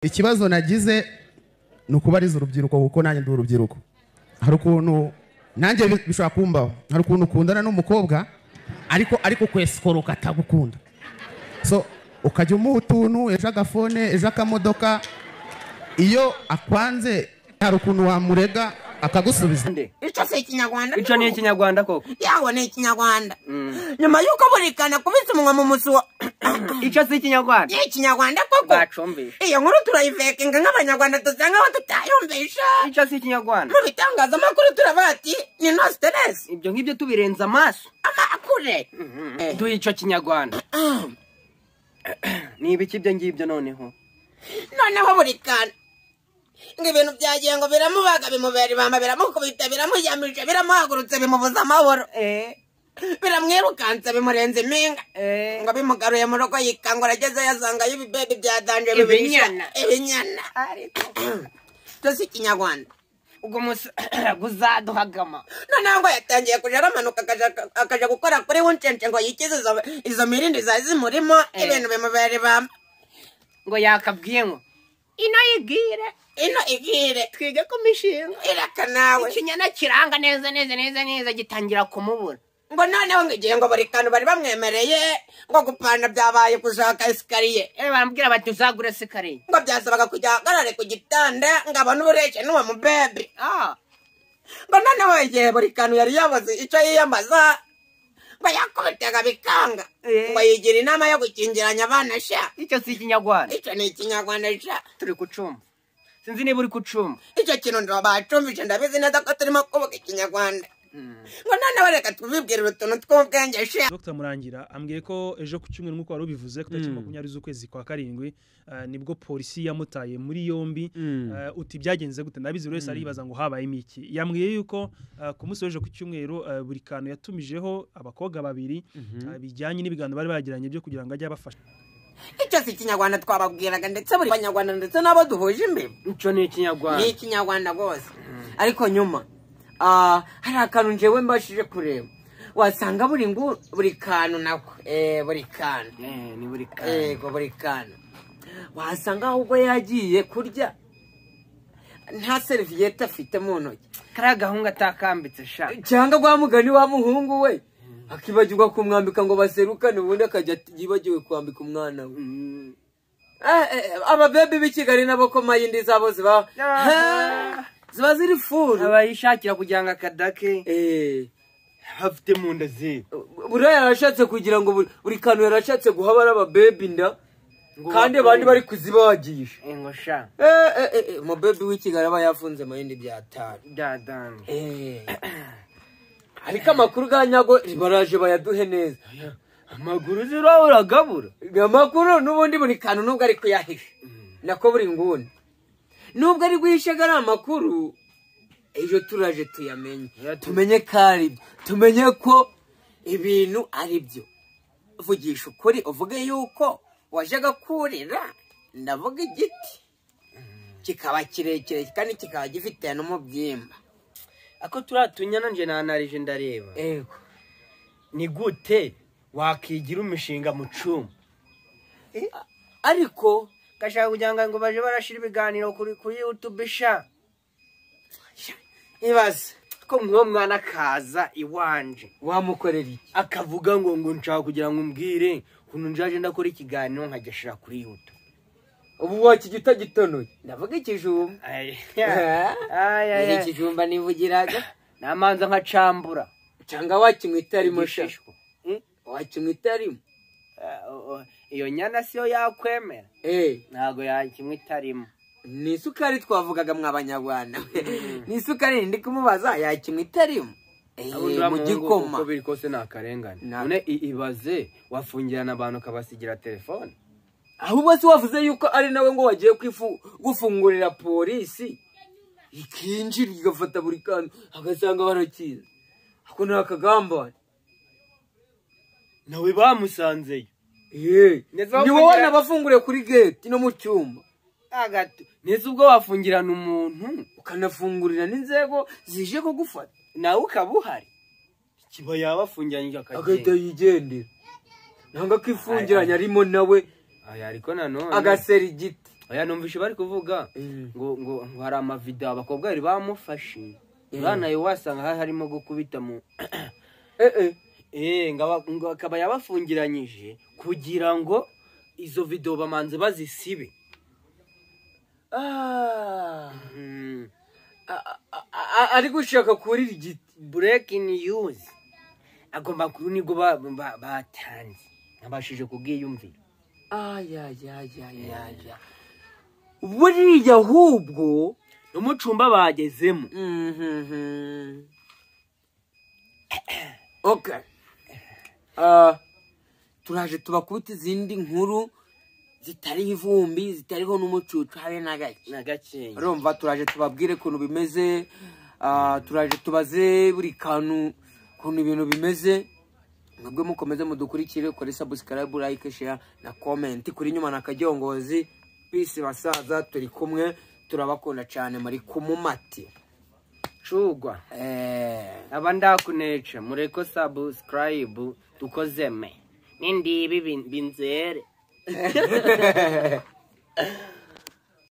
Ikibazo nagize nukubariza urubyiruko kuko nanjye ndi urubyiruko. Hari ukuntu nanjye bishobora kumbaho. Hari ukuntu ukundana n'umukobwa ariko kweskoroka atagukunda. So ukajya umuha utuntu, ejo agafone, ejo akamodoka, iyo akwanze hari ukuntu wamurega akagusubiza. Ico se Ikinyarwanda? Ico ni Ikinyarwanda koko? Yawo ni Ikinyarwanda. Nyuma yuko burikana kubitsa umunwa mu musuwa. Ico se Ikinyarwanda? Ni Ikinyarwanda koko? Bacumbisha. Iyo nkuru turayivekinga nk'abanyarwanda dusanga aho tutayumvisha. Ico se Ikinyarwanda? Mu bitangazamakuru turabati ni no stress. Ibyo ngibyo tubirenza amaso. Amakure. Duhe ico Kinyarwanda. Ni ibiki byo ngibyo noneho? Noneho burikana ibintu byagiye ngo biramubaga bimubera ibamba biramukubita biramujyamisha biramuhagurutse bimubuza amahoro biramwirukanse bimurenze impinga ngo bimugaruye mu rugo yikangura ageze yasanga y'ibibebe byadanje ibinyana ariko tose Ikinyarwanda ubwo guzaduhagama noneho ngo yatangiye kuja aramanuka akaja gukora kuri wuncence ngo yikize izo mirindi zazi zimurimo ibintu bimubera ibamba ngo yakabwiye ngo ino igire twige ku mishinga iraka nawe ikinyana kiranga neza gitangira kumubura ngo noneho ngigiye ngo buri kantu bari bamwemereye ngo gupanda byabaye kushaka esikariye barambwira bati uzagura esikariye ngo byasabaga kujya ahagarare ku gitanda ngo abone ubureshe n'uwo mubebe ngo noneho igihe buri kantu yari yabuze icyo yiyambaza ngo yakubitaga bikanga ngo yigira inama yo gukingiranya abana sha icyo si Ikinyarwanda icyo ni Ikinyarwanda sha turi kucumba sinzi niba uri kucumba icyo kintu ndo bacumbije ndabizi neza ko turimo kuvuga Ikinyarwanda ngo noneho reka tubibwirire utuntu tw'ubwenge sha. Dr Murangira ambwiye ko ejo ku cyumweru nk'uko wari ubivuze ko tariki 20 z'ukwezi kwa karindwi nibwo polisi yamutaye muri yombi uti byagenze gute ndabizi wese aribaza ngo habaye imiki yambwiye yuko ku munsi w'ejo ku cyumweru buri kantu yatumijeho abakobwa babiri bijyanye n'ibiganiro bari bagiranye byo kugira ngo ajye abafasha. Icyo si Ikinyarwanda twababwiraga ndetse buri banyarwanda ndetse n'abo duhuje imbere ico ni Ikinyarwanda ni Ikinyarwanda rwose ariko nyuma hari akantu njyewe mbashije kureba wasanga buri kantu nako buri kantu ni buri kantu buri kantu wasanga ahubwo yagiye kurya nta serviette afite mu ntoki kariya gahunga atakambitse sha cyangwa gwa mugani wa muhungu we akibagirwa kumwambika ngo baserukane ubundi akajya yibagiwe kwambika umwana we ababebe b'i Kigali nabo ko mayindi zabo ziba ziri furu abayishakira kugira ngo akadake hafite mu nda ze buriya yarashatse kugira ngo buri kantu yarashatse guha bari ababebe inda kandi abandi bari kuzibagisha ngo sha umubebe w'i Kigali aba yafunze mayindi byatari ariko amakuru ga nyago baraje bayaduhe neza amaguru zirabura amakuru n'ubundi buri kantu nubwo ari kuyahisha nako buri nguni nubwo ari guhishaga ari amakuru ejo turaje tuyamenye tumenye kari tumenye ko ibintu ari byo vugisha ukuri uvuge yuko wajaga kurira ndavuga igiti kikaba kirekire kandi kikaba gifite n'umubyimba ako turatunyana nje nanarije ndareba ni gute wakigira umushinga mu cuma ariko gashaka kugira ngo baje barashira ibiganiro kuri YouTube sha ibaze ko nk'uwo mwana kaza iwanje wamukorera iki akavuga ngo nshaka kugira ngo umbwire kuntu njaje ndakora ikiganiro nkagashira kuri YouTube ubu wakigita gitonoye ndavuga ikijumba ikijumba nivugiraga namanza nkacambura cyangwa wakimwita arimo sha wakimwita arimo iyo nyana siyo yakwemera ntago yakimwita arimo ni isukari twavugaga mw'abanyarwanda ni isukari ndi kumubaza yakimwita arimo mu gikoma uko biri kose nakarengane none ibaze wafungirana abantu kabasigira telefone ahubwo se wavuze yuko ari nawe ngo wagiye gufungurira polisi ikinjira igafata buri kantu agasanga barakiza ako ni akagambane nawe bamusanzeyo ni wowe nabafunguriye kuri gate no mu cyumba neza ubwo wafungirana umuntu ukanafungurira n'inzego zije kugufata nawe ukaba uhari kiba yabafungiranye agahita yigendera nanga kwifungiranya arimo nawe ariko nanone agasera igiti oya numvishe bari kuvuga ngo hari amavideo abakobwa bari bamufashe urana yo wasanga harimo gukubita mu ngo akaba yabafungiranyije kugira ngo izo video bamanze bazisibe. ari gushaka kurira igiti. Breaking news agomba kuri nigo batanze nabashije kubwiyumvira. Buriya ahubwo n'umucumba bagezemo. Okay. Turaje tubakubita izindi nkuru zitariho ivumbi zitariho n'umucucu habe na gake. Urumva turaje tubabwire kuntu bimeze, turaje tubaze buri kantu kuntu ibintu bimeze. Mwebwe mukomeze mudukurikire, kuri subscribe, like, share na comment kuri nyuma na Kajongozi. Peace basaza, turi kumwe, turabakunda cyane muri kumumati. Chugwa aba ndakuneca mureko subscribe tukozeme nindi ibi binzere